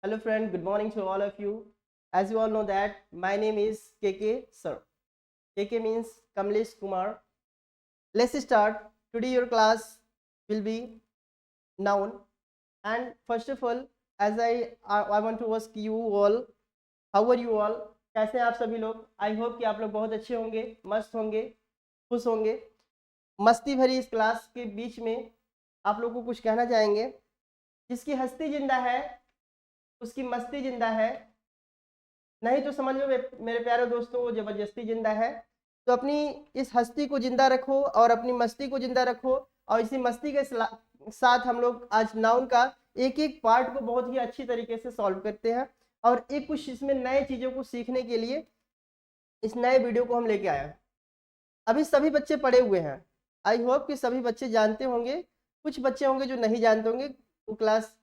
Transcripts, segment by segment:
Hello friend, good morning to all of you. As you all know that my name is KK sir. KK means Kamlesh Kumar. Let's start. Today your class will be noun. And first of all, as I want to ask you all, how are you all? कैसे हैं आप सभी लोग? I hope कि आप लोग बहुत अच्छे होंगे, मस्त होंगे, खुश होंगे। मस्ती भरी इस क्लास के बीच में आप लोग को कुछ कहना चाहेंगे। जिसकी हस्ती जिंदा है उसकी मस्ती जिंदा है, नहीं तो समझ लो मेरे प्यारे दोस्तों वो जबरदस्ती जिंदा है। तो अपनी इस हस्ती को जिंदा रखो और अपनी मस्ती को जिंदा रखो, और इसी मस्ती के साथ हम लोग आज नाउन का एक एक पार्ट को बहुत ही अच्छी तरीके से सॉल्व करते हैं, और एक कुछ इसमें नए चीज़ों को सीखने के लिए इस नए वीडियो को हम लेके आए हैं। अभी सभी बच्चे पढ़े हुए हैं, आई होप कि सभी बच्चे जानते होंगे। कुछ बच्चे होंगे जो नहीं जानते होंगे, वो क्लास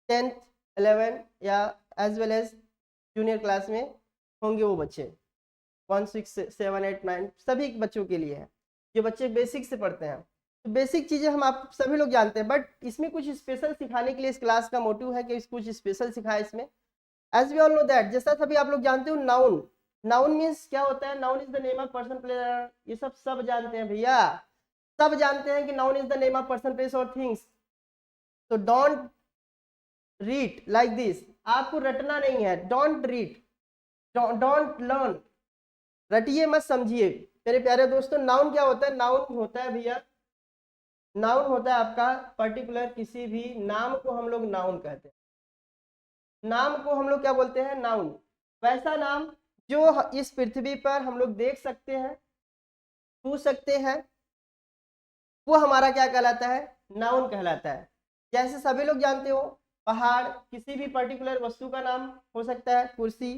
10th 11 या as well as junior class में होंगे। वो बच्चे 1 6 7 8 9 सभी बच्चों के लिए है जो बच्चे बेसिक से पढ़ते हैं। तो बेसिक चीज़ें हम आप सभी लोग जानते हैं, बट इसमें कुछ स्पेशल सिखाने के लिए इस क्लास का मोटिव है कि कुछ स्पेशल सिखाए इसमें। As we all know that, जैसा सभी आप लोग जानते हो, नाउन नाउन मीन्स क्या होता है? Noun is the name of person place. ये सब जानते हैं भैया, सब जानते हैं कि noun is the name of person place और थिंग्स। तो डोंट रीड लाइक दिस, आपको रटना नहीं है। डोंट रीड, डोंट लर्न, रटिए मत समझिए। मेरे प्यारे दोस्तों, नाउन क्या होता है? नाउन होता है भैया, नाउन होता है आपका पर्टिकुलर किसी भी नाम को हम लोग नाउन कहते हैं। नाम को हम लोग क्या बोलते हैं? नाउन। वैसा नाम जो इस पृथ्वी पर हम लोग देख सकते हैं, छू सकते हैं, वो हमारा क्या कहलाता है? नाउन कहलाता है। जैसे सभी लोग जानते हो, पहाड़ किसी भी पर्टिकुलर वस्तु का नाम हो सकता है। कुर्सी,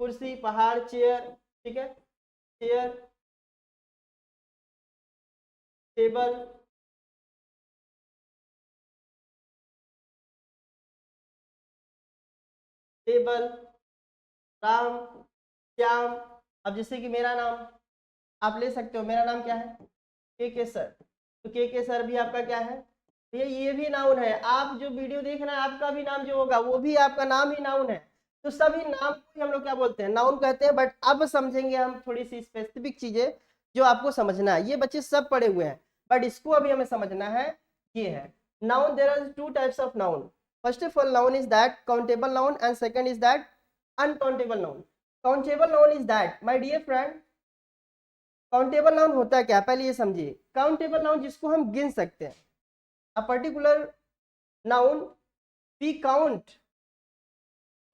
कुर्सी, पहाड़, चेयर, ठीक है, chair, table, table, Ram, Shyam. अब जैसे कि मेरा नाम आप ले सकते हो, मेरा नाम क्या है? के सर। तो के सर भी आपका क्या है? ये भी नाउन है। आप जो वीडियो देख रहे हैं, आपका भी नाम जो होगा वो भी आपका नाम ही नाउन है। तो सभी नाम को हम लोग क्या बोलते हैं? नाउन कहते हैं। बट अब समझेंगे हम थोड़ी सी स्पेसिफिक चीजें जो आपको समझना है। ये बच्चे सब पढ़े हुए हैं, बट इसको अभी हमें समझना है। ये है noun. There are two types of noun. First of all, noun is that countable noun, and second is that uncountable noun. Countable noun is that, my dear friend, countable noun होता है क्या? पहले ये समझिए। काउंटेबल नाउन जिसको हम गिन सकते हैं। A particular noun, we count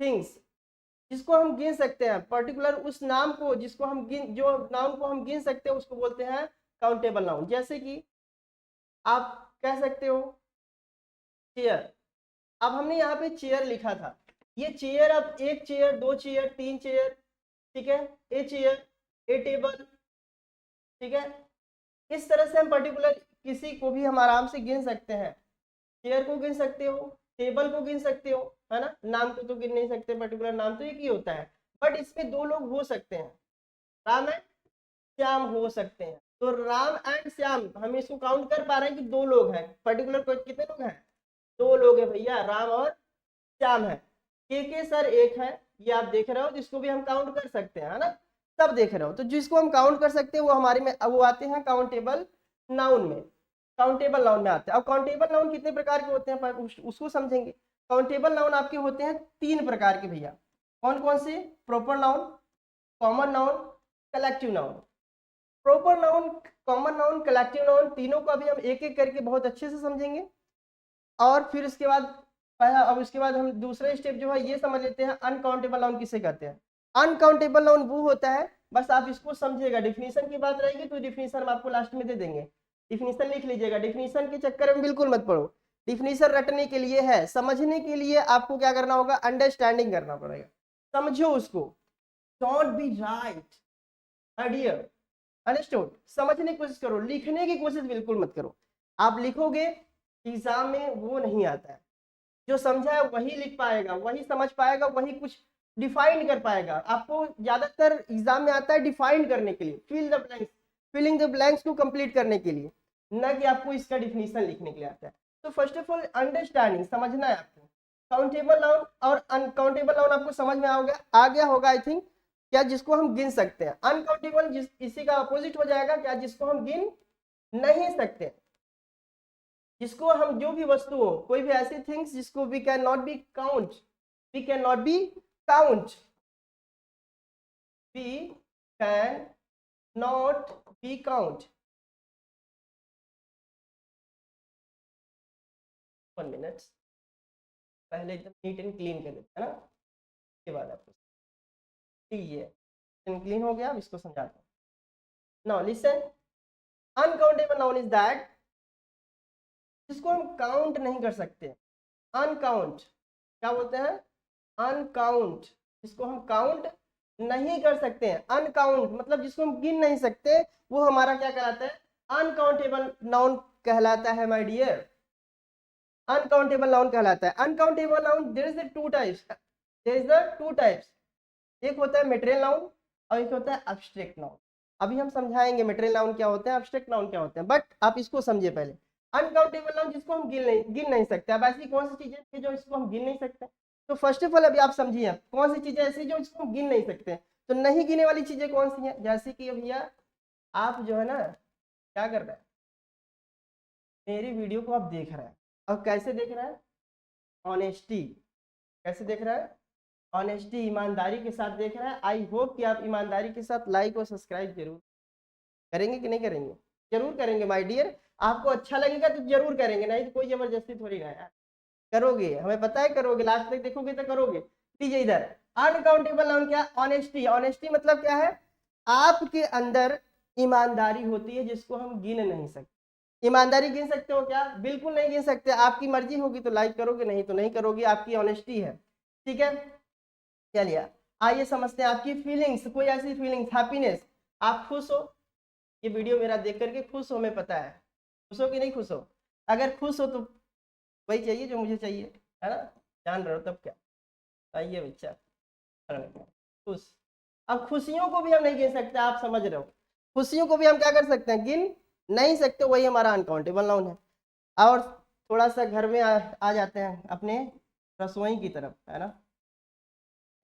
things, जिसको हम गिन सकते हैं। पर्टिकुलर उस नाम को जिसको हम गिन, जो नाउन को हम गिन सकते हैं, उसको बोलते हैं काउंटेबल नाउन। जैसे कि आप कह सकते हो चेयर। अब हमने यहाँ पे चेयर लिखा था, ये चेयर, अब एक चेयर, दो चेयर, तीन चेयर, ठीक है, ए चेयर, ए टेबल, ठीक है। इस तरह से हम पर्टिकुलर किसी को भी हम आराम से गिन सकते हैं। चेयर को गिन सकते हो, टेबल को गिन सकते हो, है ना। नाम को तो गिन नहीं सकते, पर्टिकुलर नाम तो एक ही होता है। बट इसमें दो लोग हो सकते हैं, राम एंड श्याम हो सकते हैं। तो राम एंड श्याम हम इसको काउंट कर पा रहे हैं कि दो लोग हैं। पर्टिकुलर कितने लोग हैं? दो लोग हैं भैया, राम और श्याम है। के सर एक है, ये आप देख रहे हो, जिसको भी हम काउंट कर सकते हैं, है ना। सब देख रहे हो, तो जिसको हम काउंट कर सकते हैं वो हमारे में वो आते हैं काउंटेबल नाउन में। काउंटेबल नाउन में आते हैं। अब काउंटेबल नाउन कितने प्रकार के होते हैं पर उसको समझेंगे। काउंटेबल नाउन आपके होते हैं तीन प्रकार के भैया। कौन कौन से? Proper noun, common noun, collective noun. Proper noun, common noun, collective noun, तीनों को अभी हम एक एक करके बहुत अच्छे से समझेंगे। और फिर उसके बाद अब उसके बाद हम दूसरा स्टेप जो है ये समझ लेते हैं अनकाउंटेबल नाउन किसे कहते हैं। अनकाउंटेबल नाउन वो होता है, बस आप इसको समझिएगा। डिफिनीशन की बात रहेगी तो डिफिनीशन हम आपको लास्ट में दे देंगे। डिफिनीशन लिख लीजिएगा, डिफिनीशन के चक्कर में बिल्कुल मत पड़ो। डिफिनीशन रटने के लिए है, समझने के लिए आपको क्या करना होगा? अंडरस्टैंडिंग करना पड़ेगा। समझो उसको, don't be right idea, understood. समझने की कोशिश करो, लिखने की कोशिश बिल्कुल मत करो। आप लिखोगे एग्जाम में वो नहीं आता है। जो समझा है वही लिख पाएगा, वही समझ पाएगा, वही कुछ डिफाइन कर पाएगा। आपको ज्यादातर एग्जाम में आता है डिफाइन करने के लिए, fill the blanks, filling the blanks को कंप्लीट करने के लिए, ना कि आपको इसका डिफिनीशन लिखने के लिए आता है। तो फर्स्ट ऑफ ऑल अंडरस्टैंडिंग, समझना है आपको। काउंटेबल नाउन और अनकाउंटेबल नाउन आपको समझ में आ गया होगा आई थिंक। क्या जिसको हम गिन सकते हैं। अनकाउंटेबल इसी का अपोजिट हो जाएगा क्या, जिसको हम गिन नहीं सकते, जिसको हम जो भी वस्तु हो, कोई भी ऐसी थिंग्स जिसको we can not be count, we can not be count, we can not be count. 1 minute, पहले एकदम नीट एंड क्लीन कर देते हैं ना, उसके बाद आपको ये क्लीन हो गया। अब इसको समझाता हूँ। Now listen, uncountable noun is that जिसको हम काउंट नहीं कर सकते। अनकाउंट क्या बोलते हैं, अनकाउंट, जिसको हम काउंट नहीं कर सकते हैं। अनकाउंट मतलब जिसको हम गिन नहीं सकते, वो हमारा क्या कहलाता है, अनकाउंटेबल नाउन कहलाता है माय डियर, अनकाउंटेबल नाउन कहलाता है। Uncountable noun there is the two types, there is the two types, एक होता है मटेरियल नाउन और एक होता है एब्स्ट्रैक्ट नाउन। अभी हम समझाएंगे मटेरियल नाउन क्या होते हैं, एब्स्ट्रैक्ट नाउन क्या होते हैं, बट आप इसको समझिए पहले। अनकाउंटेबल नाउन जिसको हम गिन नहीं सकते। अब ऐसी कौन सी चीजें थी जो इसको हम गिन नहीं सकते, तो फर्स्ट ऑफ ऑल अभी आप समझिए कौन सी चीजें ऐसी जो इसको हम गिन नहीं सकते। तो नहीं गिने वाली चीजें कौन सी हैं, जैसे कि भैया आप जो है ना क्या कर रहे हैं, मेरी वीडियो को आप देख रहे हैं और कैसे देख रहे हैं, ऑनेस्टी, कैसे देख रहा है, ऑनेस्टी, ईमानदारी के साथ देख रहा है। आई होप कि आप ईमानदारी के साथ लाइक और सब्सक्राइब जरूर करेंगे कि नहीं करेंगे, जरूर करेंगे माय डियर। आपको अच्छा लगेगा तो जरूर करेंगे, नहीं तो कोई जबरदस्ती थोड़ी ना है, करोगे, हमें पता है करोगे, लास्ट तक देखोगे तो करोगे। लीजिए इधर, अनकाउंटेबल नाउन क्या, ऑनेस्टी। ऑनेस्टी मतलब क्या है, आपके अंदर ईमानदारी होती है जिसको हम गिन नहीं सकते। ईमानदारी गिन सकते हो क्या, बिल्कुल नहीं गिन सकते। आपकी मर्जी होगी तो लाइक करोगे, नहीं तो नहीं करोगे, आपकी ऑनेस्टी है, ठीक है। चलिए आइए समझते हैं आपकी फीलिंग्स, कोई ऐसी फीलिंग्स, हैप्पीनेस, आप खुश हो, ये वीडियो मेरा देख करके खुश हो, मैं पता है, खुश हो कि नहीं खुश हो, अगर खुश हो तो वही चाहिए जो मुझे चाहिए, है ना, जान रहे हो तब क्या, आइए बच्चा खुश। अब खुशियों को भी हम नहीं गिन सकते, आप समझ रहे हो, खुशियों को भी हम क्या कर सकते हैं, गिन नहीं सकते, वही हमारा अनकाउंटेबल नाउन है। और थोड़ा सा घर में आ जाते हैं अपने रसोई की तरफ, है ना,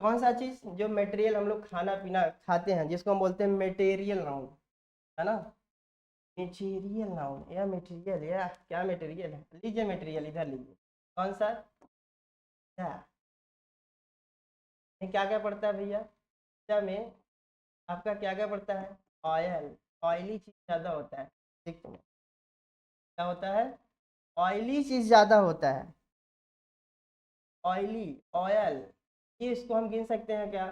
कौन सा चीज जो मटेरियल हम लोग खाना पीना खाते हैं जिसको हम बोलते हैं मटेरियल नाउन, है ना, मटेरियल नाउन या मटेरियल, या क्या मटेरियल है, लीजिए मटेरियल इधर लीजिए, कौन सा, क्या क्या पड़ता है भैया, क्या में आपका क्या क्या पड़ता है, ऑयल, ऑयली चीज ज्यादा होता है, ठीक है, क्या होता है, ऑयली चीज ज्यादा होता है, ऑयली, ऑयल, ये इसको हम गिन सकते हैं क्या,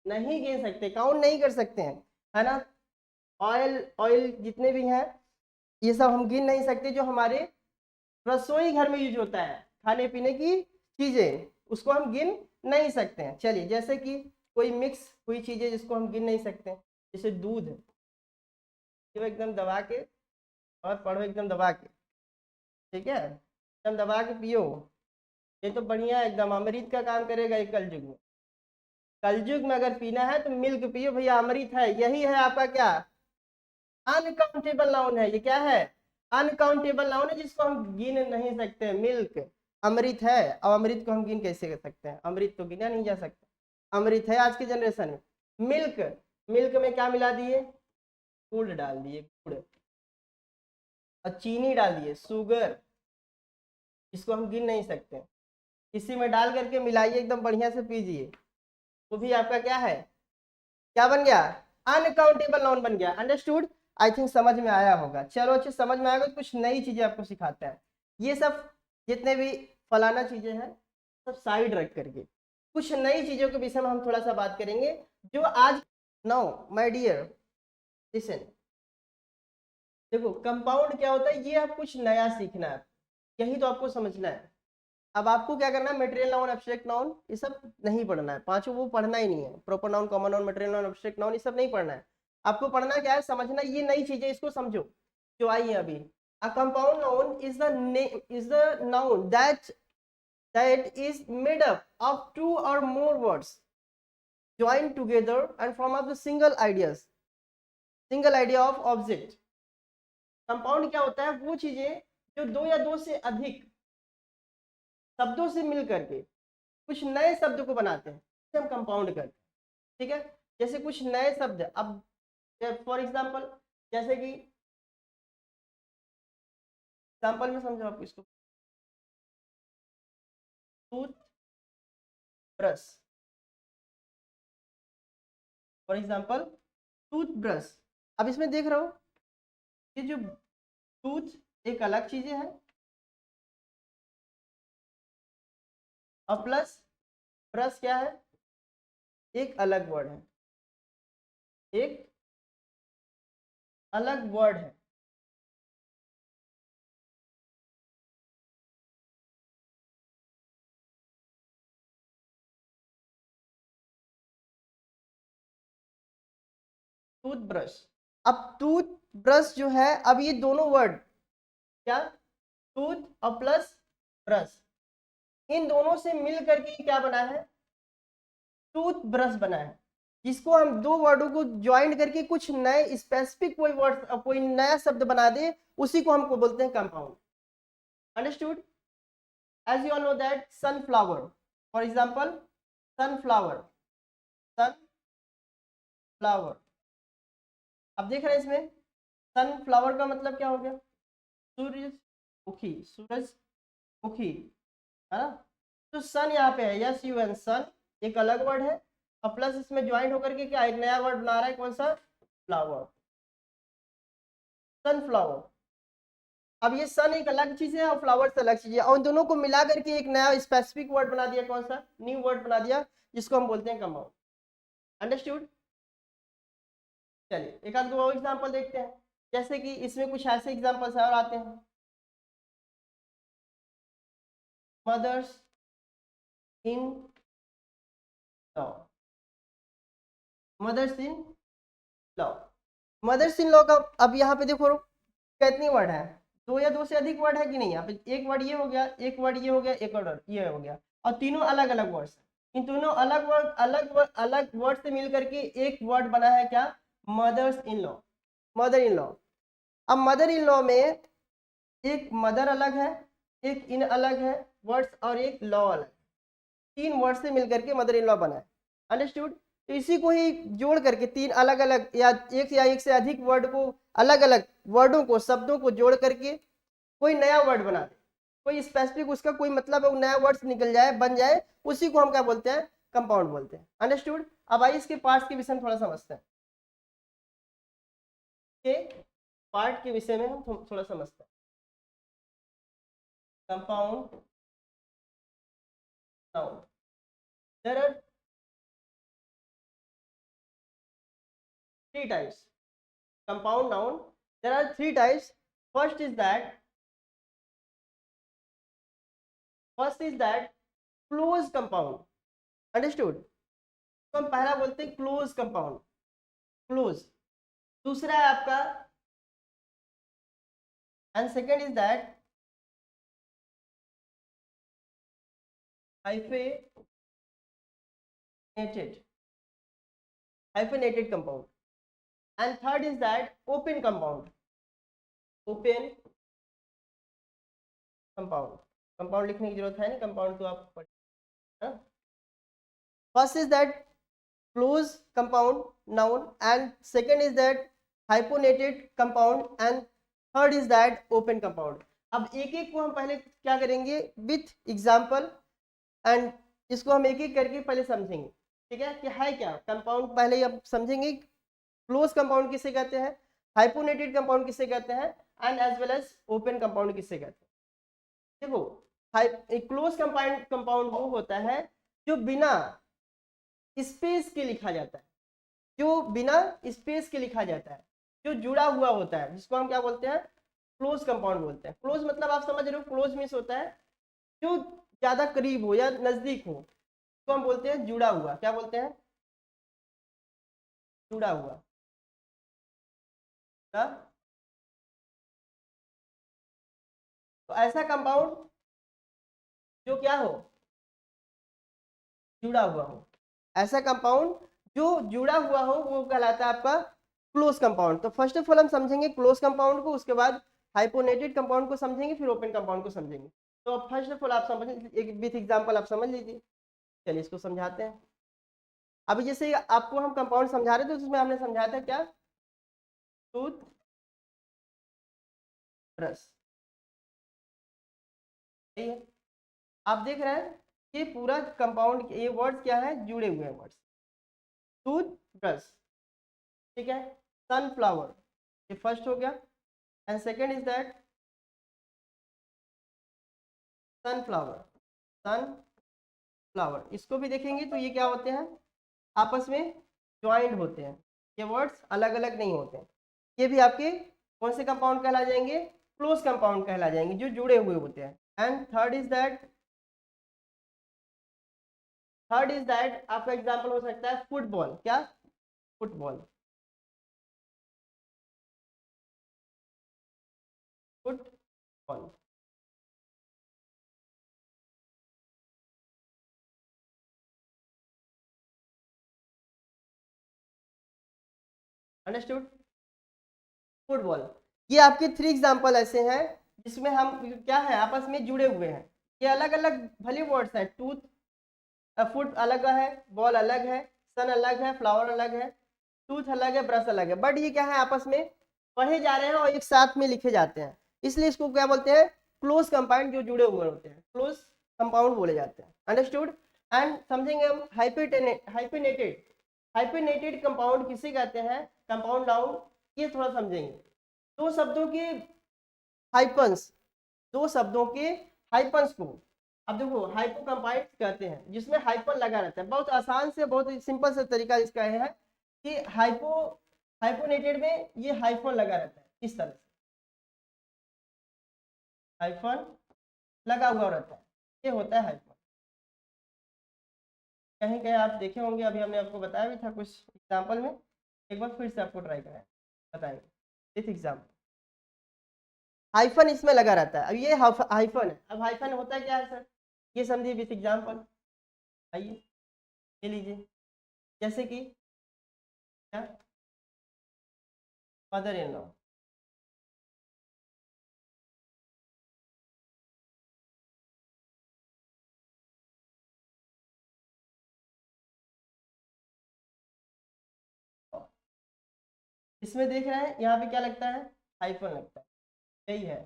नहीं गिन सकते, काउंट नहीं कर सकते हैं, है ना। ऑयल, ऑयल जितने भी हैं ये सब हम गिन नहीं सकते, जो हमारे रसोई घर में यूज होता है, खाने पीने की चीजें, उसको हम गिन नहीं सकते हैं। चलिए जैसे कि कोई मिक्स हुई चीजें जिसको हम गिन नहीं सकते हैं, जैसे दूध, ये एकदम दबा के और पढ़ो एकदम दबा के, ठीक है, एकदम दबा के पियो, ये तो बढ़िया एकदम अमृत का काम करेगा ये कलयुग में। कलयुग में अगर पीना है तो मिल्क पियो भैया, अमृत है, यही है आपका क्या, अनकाउंटेबल नाउन है, ये क्या है, अनकाउंटेबल नाउन है जिसको हम गिन नहीं सकते। मिल्क अमृत है, अब अमृत को हम गिन कैसे कर सकते हैं, अमृत तो गिना नहीं जा सकता, अमृत है आज के जनरेशन में। मिल्क, मिल्क में क्या मिला दिए, गुड़ डाल दिए, गुड़, और चीनी डाल दिए, शुगर, इसको हम गिन नहीं सकते, इसी में डाल करके मिलाइए एकदम बढ़िया से पीजिए, तो भी आपका क्या है, क्या बन गया, अनकाउंटेबल नाउन बन गया। अंडरस्टूड, आई थिंक समझ में आया होगा। चलो अच्छे समझ में आएगा तो कुछ नई चीजें आपको सिखाते हैं। ये सब जितने भी फलाना चीजें हैं सब साइड रख करके कुछ नई चीजों के विषय में हम थोड़ा सा बात करेंगे जो आज, नो माय डियर लिसन, देखो कंपाउंड क्या होता है ये आप कुछ नया सीखना है, यही तो आपको समझना है। अब आपको क्या करना है, मटेरियल नाउन, एब्स्ट्रैक्ट नाउन, ये सब नहीं पढ़ना है, पांचों वो पढ़ना ही नहीं है, proper noun, common noun, material noun, abstract noun, ये सब नहीं पढ़ना है। आपको पढ़ना क्या है, समझना ये नई चीजें, इसको समझो जो आई है अभी। A compound noun is the noun that is made up of two और more words joined together and form up the single idea of object। Compound क्या होता है, वो चीजें जो दो या दो से अधिक शब्दों से मिल करके कुछ नए शब्द को बनाते हैं, इसे हम कंपाउंड करते हैं। ठीक है, जैसे कुछ नए शब्द, अब फॉर एग्जाम्पल, जैसे कि एग्जाम्पल में समझो आप इसको, tooth brush, for example tooth brush. अब इसमें देख रहे हो ये जो टूथ एक अलग चीजें है और प्लस ब्रश क्या है, एक अलग वर्ड है, एक अलग वर्ड है। टूथ ब्रश, अब टूथ ब्रश जो है, अब ये दोनों वर्ड क्या, टूथ और प्लस ब्रश, इन दोनों से मिल करके क्या बना है, टूथ ब्रश बना है। जिसको हम दो वर्डों को ज्वाइन करके कुछ नए स्पेसिफिक कोई वर्ड, कोई नया शब्द बना दे, उसी को हमको बोलते हैं compound. Understood? As you all know that sunflower, for example sunflower, sunflower. अब देख रहे हैं इसमें सनफ्लावर का मतलब क्या हो गया, सूरजमुखी, सूरजमुखी, है ना। तो सन यहाँ पे है, यस यू एन, सन एक अलग वर्ड है और प्लस इसमें ज्वाइन होकर के क्या एक नया वर्ड बना रहा है, कौन सा, फ्लावर, सनफ्लावर। अब ये सन एक अलग चीज है और फ्लावर्स अलग चीज है, और उन दोनों को मिला करके एक नया स्पेसिफिक वर्ड बना दिया, कौन सा, न्यू वर्ड बना दिया, जिसको हम बोलते हैं कंपाउंड। अंडरस्टूड? चलिए एक आध दो और एग्जांपल देखते हैं, जैसे कि इसमें कुछ ऐसे एग्जांपल्स और आते हैं, mother's in law, mother's in law, mother's in law का अब यहाँ पे देखो कितनी वर्ड है, दो या दो से अधिक वर्ड है कि नहीं, यहाँ पे एक वर्ड ये हो गया, एक वर्ड ये हो गया, एक वर्ड ये हो गया, और तीनों अलग अलग वर्ड्स हैं। इन दोनों अलग वर्ड से मिल करके एक वर्ड बना है क्या, mother's in law, mother in law. अब मदर इन लॉ में एक मदर अलग है, एक इन अलग है वर्ड्स, और एक लॉ अलग, तीन वर्ड से मिल करके मदर इन लॉ बना है। अंडरस्टूड? तो इसी को ही जोड़ करके तीन अलग अलग या एक से अधिक वर्ड को, अलग अलग वर्डों को, शब्दों को जोड़ करके कोई नया वर्ड बना दे, कोई स्पेसिफिक उसका कोई मतलब है, वो नया वर्ड निकल जाए, बन जाए, उसी को हम क्या बोलते हैं, कंपाउंड बोलते हैं। अंडरस्टूड? अब आइए इसके पार्ट्स के विषय में थोड़ा समझते हैं, के पार्ट के विषय में हम थोड़ा समझते हैं। Compound noun, there are three types, compound noun, there are three types. First is that close compound. Understood? तो हम पहला बोलते हैं क्लोज कंपाउंड, क्लोज। दूसरा है आपका, and second is that hyphenated compound, and third is that open compound, open compound। Compound लिखने की जरूरत है नहीं, कंपाउंड तो आप पढ़। First is that close compound noun, and second is that hyphenated compound, and third is that open compound। अब एक एक को हम पहले क्या करेंगे, विथ एग्जाम्पल, एंड इसको हम एक एक करके पहले समझेंगे, ठीक है, कि है क्या कंपाउंड, पहले अब समझेंगे क्लोज कंपाउंड किसे कहते हैं, हाइपोनेटेड कंपाउंड किसे कहते हैं, and as well as open compound किसे कहते हैं। देखो क्लोज कंपाउंड वो होता है जो बिना स्पेस के लिखा जाता है, जो बिना स्पेस के लिखा जाता है, जो जुड़ा हुआ होता है, जिसको हम क्या बोलते हैं, क्लोज कंपाउंड बोलते हैं। क्लोज मतलब आप समझ रहे हो, क्लोज मीन्स होता है जो ज्यादा करीब हो या नजदीक हो, तो हम बोलते हैं जुड़ा हुआ, क्या बोलते हैं, जुड़ा हुआ। तो ऐसा कंपाउंड जो क्या हो, जुड़ा हुआ हो, ऐसा कंपाउंड जो जुड़ा हुआ हो वो कहलाता है आपका क्लोज कंपाउंड। तो फर्स्ट ऑफ ऑल हम समझेंगे क्लोज कंपाउंड को, उसके बाद हाइपोनेटेड कंपाउंड को समझेंगे, फिर ओपन कंपाउंड को समझेंगे। तो फर्स्ट ऑफ ऑल आप समझ, एक विथ एग्जांपल आप समझ लीजिए। चलिए इसको समझाते हैं। अभी जैसे आपको हम कंपाउंड समझा रहे थे उसमें हमने समझाया था क्या, टूथ ब्रश। सही है। आप देख रहे हैं कि पूरा कंपाउंड, ये वर्ड्स क्या है, जुड़े हुए हैं वर्ड्स। टूथ ब्रश, ठीक है। सनफ्लावर, ये फर्स्ट हो गया। And second is that sunflower, sunflower. इसको भी देखेंगे तो ये क्या होते हैं, आपस में ज्वाइंट होते हैं, ये वर्ड्स अलग अलग नहीं होते हैं। ये भी आपके कौन से कंपाउंड कहला जाएंगे, क्लोज कंपाउंड कहला जाएंगे, जो जुड़े हुए होते हैं। एंड थर्ड इज दैट आपका एग्जांपल हो सकता है फुटबॉल। क्या, फुटबॉल, फुटबॉल। अंडरस्टूड। फुटबॉल, ये आपके 3 एग्जांपल ऐसे हैं जिसमें हम क्या है, आपस में जुड़े हुए हैं। ये अलग अलग भले वर्ड्स हैं, टूथ, फुट अलग है, बॉल अलग है, सन अलग है, फ्लावर अलग है, टूथ अलग है, ब्रश अलग है, बट ये क्या है, आपस में पढ़े जा रहे हैं और एक साथ में लिखे जाते हैं। इसलिए इसको क्या बोलते हैं, क्लोज कंपाउंड, जो जुड़े हुए होते हैं, क्लोज कंपाउंड बोले जाते हैं। अंडरस्टूड। एंड समझेंगे हम हाइफेनेटेड, हाइफेनेटेड कंपाउंड किसे कहते हैं, कंपाउंड नाउन, ये थोड़ा समझेंगे। दो शब्दों के हाइपन्स, दो शब्दों के हाइपन्स को, अब देखो हाइपो कंपाउंड कहते हैं जिसमें हाइपन लगा रहता है। बहुत आसान से, बहुत सिंपल सा तरीका इसका है कि हाइपोनेटेड में ये हाइफन लगा रहता है, इस तरह से हाइफन लगा हुआ रहता है, ये होता है हाइफन। कहीं कहीं आप देखे होंगे, अभी हमने आपको बताया भी था कुछ एग्जाम्पल में, एक बार फिर से आपको ट्राई करें, बताएंगे इस एग्जाम्पल। हाइफन इसमें लगा रहता है। अब ये हाइफन है, अब हाइफन होता है क्या है सर, ये समझिए विथ एग्जाम्पल। आइए ये लीजिए, जैसे कि क्या, मदर इन लॉ, इसमें देख रहे हैं यहाँ पे क्या लगता है, हाइफन लगता है, यही है,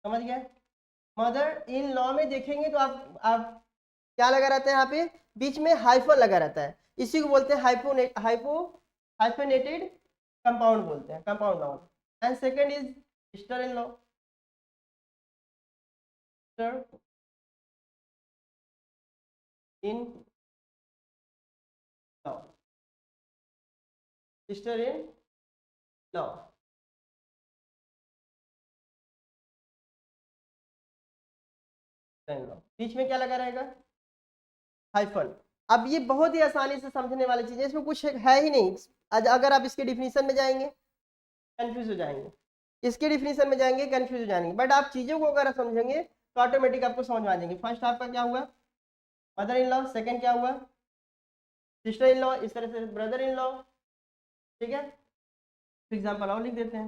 समझ गए। मदर इन लॉ में देखेंगे तो आप क्या लगा रहता है, यहाँ पे बीच में हाइफन लगा रहता है, इसी को बोलते हैं हाइफेनेटेड कंपाउंड बोलते हैं, compound noun. And second is sister in law, in law, sister in law. बीच में क्या लगा रहेगा, हाइफन। अब ये बहुत ही आसानी से समझने वाली चीज है, इसमें कुछ है ही नहीं। अगर आप इसके डिफिनीशन में जाएंगे कंफ्यूज हो जाएंगे, इसके डिफिनीशन में जाएंगे कंफ्यूज हो जाएंगे, बट आप चीजों को अगर समझेंगे तो ऑटोमेटिक आपको समझ में आ जाएंगे। फर्स्ट आपका क्या हुआ, मदर इन लॉ, सेकेंड क्या हुआ, सिस्टर इन लॉ, इस तरह से ब्रदर इन लॉ, ठीक है। एग्जाम्पल और लिख देते हैं,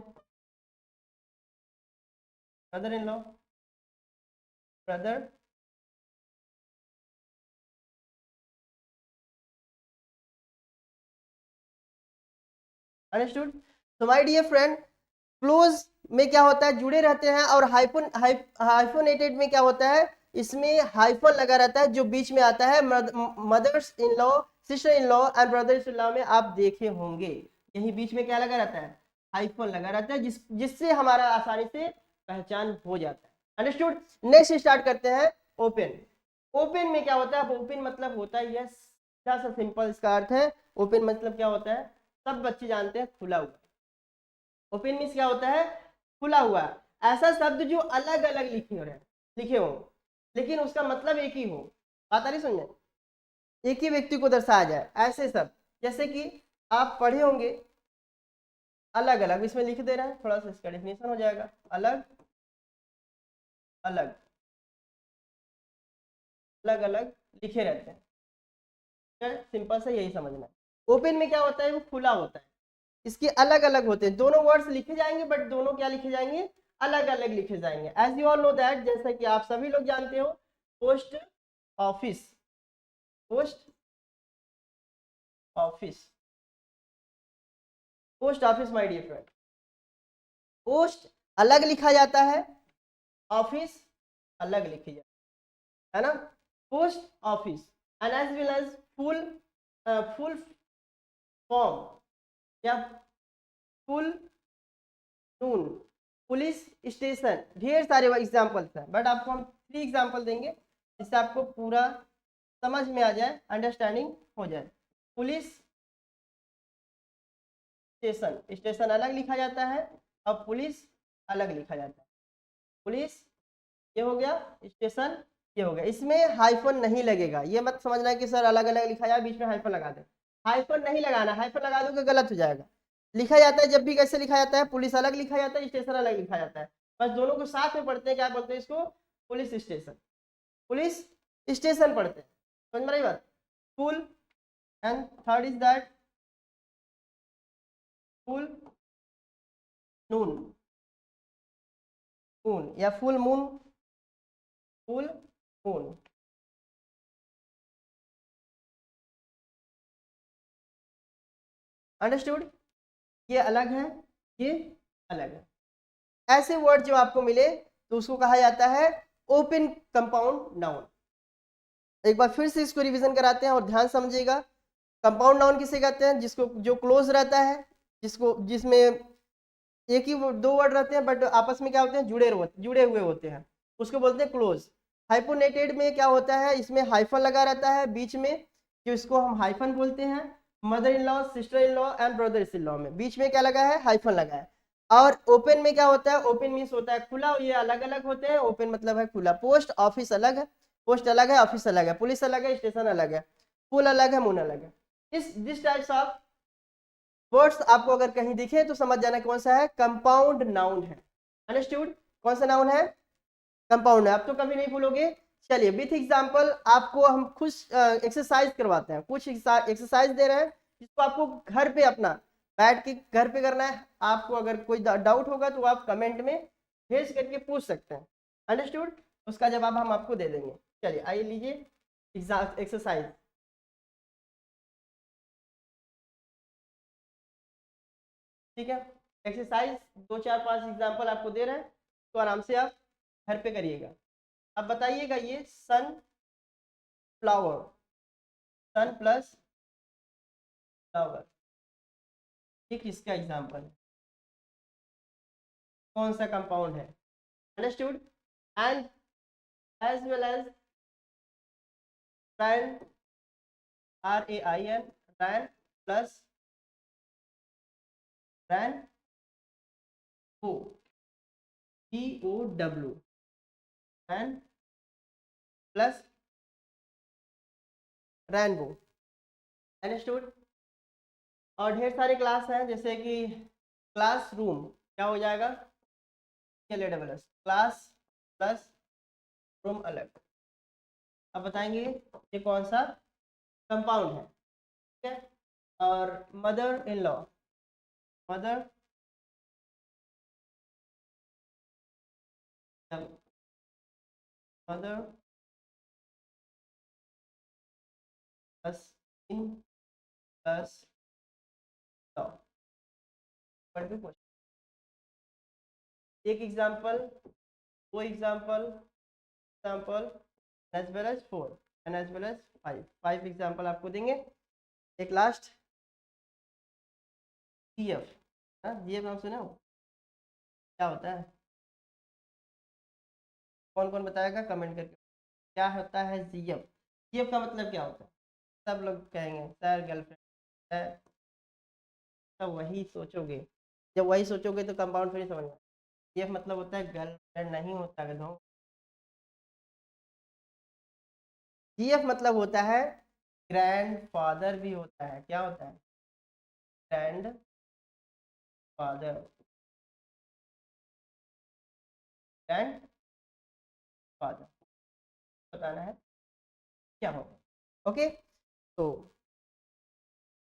brother in law, brother, understood. तो माय डियर फ्रेंड, क्लोज में क्या होता है, जुड़े रहते हैं, और हाइफोनेटेड में क्या होता है, इसमें हाइफन लगा रहता है जो बीच में आता है। Mother's in law, sister in law and brothers in law में आप देखे होंगे, यही बीच में क्या लगा रहता है, हाइफन लगा रहता है, जिससे हमारा आसानी से पहचान हो जाता है। अंडरस्टूड। नेक्स्ट स्टार्ट करते हैं, ओपन। ओपन में क्या होता है, ओपन मतलब होता है, यस, सीधा सा सिंपल इसका अर्थ है। ओपन मतलब क्या होता है, सब बच्चे जानते हैं, खुला हुआ। ओपन मीन्स क्या होता है, खुला हुआ। ऐसा शब्द जो अलग अलग लिखे हो लेकिन उसका मतलब एक ही हो। बात आ रही समझे, एक ही व्यक्ति को दर्शाया जाए, ऐसे शब्द। जैसे कि आप पढ़े होंगे अलग अलग, इसमें लिख दे रहे हैं, थोड़ा सा इसका डेफिनेशन हो जाएगा, अलग अलग, अलग अलग लिखे रहते हैं, सिंपल से यही समझना है। ओपन में क्या होता है, वो खुला होता है, इसके अलग अलग होते हैं, दोनों वर्ड्स लिखे जाएंगे बट दोनों क्या लिखे जाएंगे, अलग अलग लिखे जाएंगे। As you all know that, जैसा कि आप सभी लोग जानते हो, post office post office, post office my dear friend. Post अलग लिखा जाता है, ऑफिस अलग लिखी जाती है ना, post office. And as well as full full form या फुल नून, पुलिस स्टेशन, ढेर सारे एग्जाम्पल्स हैं, बट आपको हम 3 एग्जाम्पल देंगे जिससे आपको पूरा समझ में आ जाए, अंडरस्टैंडिंग हो जाए। पुलिस स्टेशन, स्टेशन अलग लिखा जाता है और पुलिस अलग लिखा जाता है। पुलिस ये हो गया, स्टेशन ये हो गया। इसमें हाइफन नहीं लगेगा, ये मत समझना कि सर अलग अलग लिखा जाए बीच में हाइफन लगा दे, हाइफन नहीं लगाना, हाइफन लगा दोगे गलत हो जाएगा। लिखा जाता है जब भी कैसे लिखा जाता है, पुलिस अलग लिखा जाता है, स्टेशन अलग लिखा जाता है, बस दोनों को साथ में पढ़ते हैं, क्या बोलते हैं इसको, पुलिस स्टेशन, पुलिस स्टेशन पढ़ते हैं। समझ में रही बात, full. And third is that full noon, moon या full moon, full moon. Understood, ये अलग है, ये अलग है। ऐसे वर्ड जो आपको मिले तो उसको कहा जाता है ओपन कंपाउंड नाउन। एक बार फिर से इसको रिवीजन कराते हैं और ध्यान समझिएगा। कंपाउंड नाउन किसे कहते हैं, जिसको जो क्लोज रहता है, जिसको जिसमें एक ही 2 वर्ड रहते हैं बट आपस में क्या होते हैं, जुड़े हुए होते हैं, उसको बोलते हैं क्लोज। हाइपोनेटेड में क्या होता है, इसमें हाइफन लगा रहता है बीच में, जो इसको हम हाइफन बोलते हैं। Mother in law, sister in law and brother in law में बीच में क्या लगा है, हाइफन लगा है। और ओपन में क्या होता है, ओपन मीन्स होता है खुला, ये अलग अलग होते हैं, ओपन मतलब है खुला। पोस्ट ऑफिस अलग है, पोस्ट अलग है, ऑफिस अलग है, पुलिस अलग है, स्टेशन अलग है, पुल अलग है, मून अलग है। दिस टाइप्स ऑफ वर्ड्स आपको अगर कहीं दिखे तो समझ जाना कौन सा है, कंपाउंड नाउन है। अंडरस्टूड, कौन सा नाउन है, कंपाउंड है। आप तो कभी नहीं भूलोगे। चलिए विथ एग्जांपल आपको हम कुछ एक्सरसाइज करवाते हैं, कुछ एक्सरसाइज दे रहे हैं जिसको आपको घर पे अपना बैठ के घर पे करना है। आपको अगर कोई डाउट होगा तो आप कमेंट में भेज करके पूछ सकते हैं। अंडरस्टूड, उसका जवाब हम आपको दे देंगे। चलिए आइए लीजिए एक्सरसाइज। ठीक है, एक्सरसाइज 2 4 5 एग्जांपल आपको दे रहे हैं, तो आराम से आप घर पे करिएगा। अब बताइएगा ये sun flower, sun plus flower, ये किसका एग्जांपल है, कौन सा कंपाउंड है। Understood, and as well as rain, RAIN, rain plus rain o, POW, rain plus rainbow. Understood, और ढेर सारे क्लास हैं जैसे कि क्लासरूम, क्या हो जाएगा, क्लास प्लस रूम अलग। अब बताएंगे ये कौन सा कंपाउंड है, ठीक है। और mother in law, mother mother plus in plus law. एक example, 2 example, example as well as 4 and as well as 5 example आपको देंगे। एक लास्ट GF, GF नाम सुना हो, क्या होता है, कौन कौन बताएगा कमेंट करके, क्या होता है GF। GF का मतलब क्या होता है, सब लोग कहेंगे सर गर्लफ्रेंड है, सब वही सोचोगे, जब वही सोचोगे तो कंपाउंड फिर समझ में। GF मतलब होता है गर्लफ्रेंड नहीं होता गधों। GF मतलब होता है ग्रैंडफादर भी होता है, क्या होता है, ग्रैंड फादर, ग्रैंड फादर बताना है क्या होगा। ओके, तो